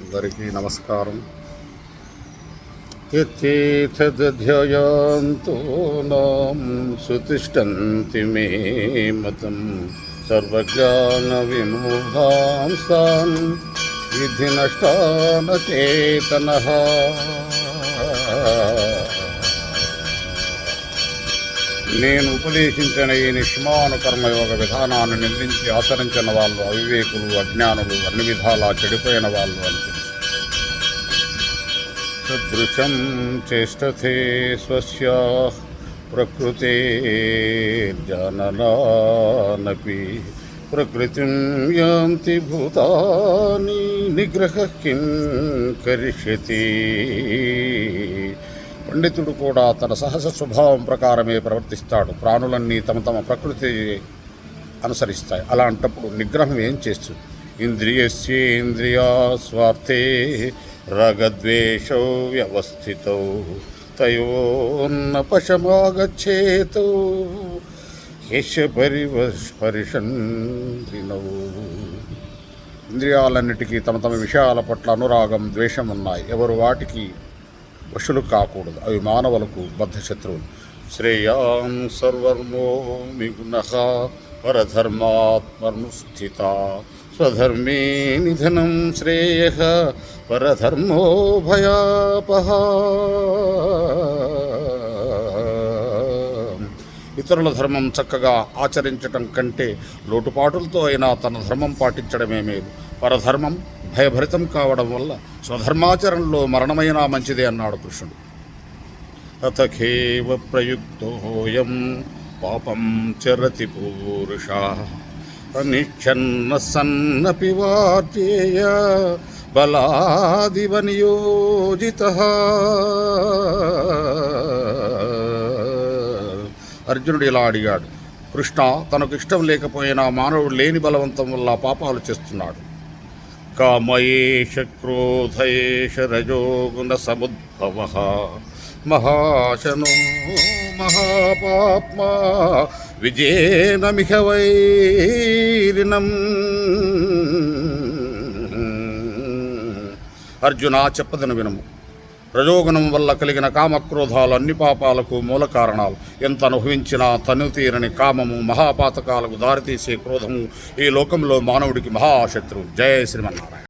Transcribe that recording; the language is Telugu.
అందరికీ నమస్కారం. యచ్చేతధ్యయాంతో నాం సుతిష్టంతి మే మతం సర్వజ్ఞాన విమోహాంసాన్ విధి నష్టాన చేతనః. నేను ఉపదేశించిన ఈ నిష్మాను కర్మయోగ విధానాన్ని నిందించి ఆచరించిన వాళ్ళు అవివేకులు, అజ్ఞానులు, అన్ని విధాలా చెడిపోయిన వాళ్ళు అని తెలుసు. సదృశం చేష్టతే స్వస్య ప్రకృతే జననానపి ప్రకృతిం యాంతి భూతాని నిగ్రహ కిం కరిష్యతి. పండితుడు కూడా తన సహజ స్వభావం ప్రకారమే ప్రవర్తిస్తాడు. ప్రాణులన్నీ తమ తమ ప్రకృతి అనుసరిస్తాయి. అలాంటప్పుడు నిగ్రహం ఏం చేస్తుంది? ఇంద్రియస్యేంద్రియా స్వార్థే రాగద్వేషౌ వ్యవస్థితౌ తయోన్న పశమాగచ్చేతౌ యశ పరిషన్వినౌ. ఇంద్రియాలన్నిటికీ తమ తమ విషయాల పట్ల అనురాగం, ద్వేషం ఉన్నాయి. ఎవరు వాటికి వశులు కాకూడదు. అవి మానవులకు బద్ధశత్రువులు. శ్రేయాం సర్వర్మో మిగుణః పరధర్మాత్మనుస్థిత స్వధర్మే నిధనం శ్రేయః పరధర్మో భయాపహ. ఇతరుల ధర్మం చక్కగా ఆచరించటం కంటే లోటుపాటులతో అయినా తన ధర్మం పాటించడమే మేలు. పరధర్మం భయభరితం కావడం వల్ల స్వధర్మాచరణలో మరణమైనా మంచిదే అన్నాడు కృష్ణుడు. తథకేవ ప్రయుక్తోయం పాపం చరతి పూరుషః అనిచ్ఛన్న సన్నపి వార్యేయ బలాదివ నియోజితః. అర్జునుడు ఇలా అడిగాడు, కృష్ణ, తనకు ఇష్టం లేకపోయినా మానవుడు లేని బలవంతం వల్ల పాపాలు చేస్తున్నాడు. కామయేష క్రోధయేష రజోగుణ సముద్భవః మహాశనో మహాపాప్మా విజేనమిహ వైరిణం. అర్జున, చెప్పదను వినము. రజోగుణం వల్ల కలిగిన కామక్రోధాలు అన్ని పాపాలకు మూల కారణాలు. ఎంత అనుభవించినా తను తీరని కామము, మహాపాతకాలకు దారితీసే క్రోధము ఈ లోకంలో మానవుడికి మహాశత్రువు. జయ శ్రీమన్నారాయణ.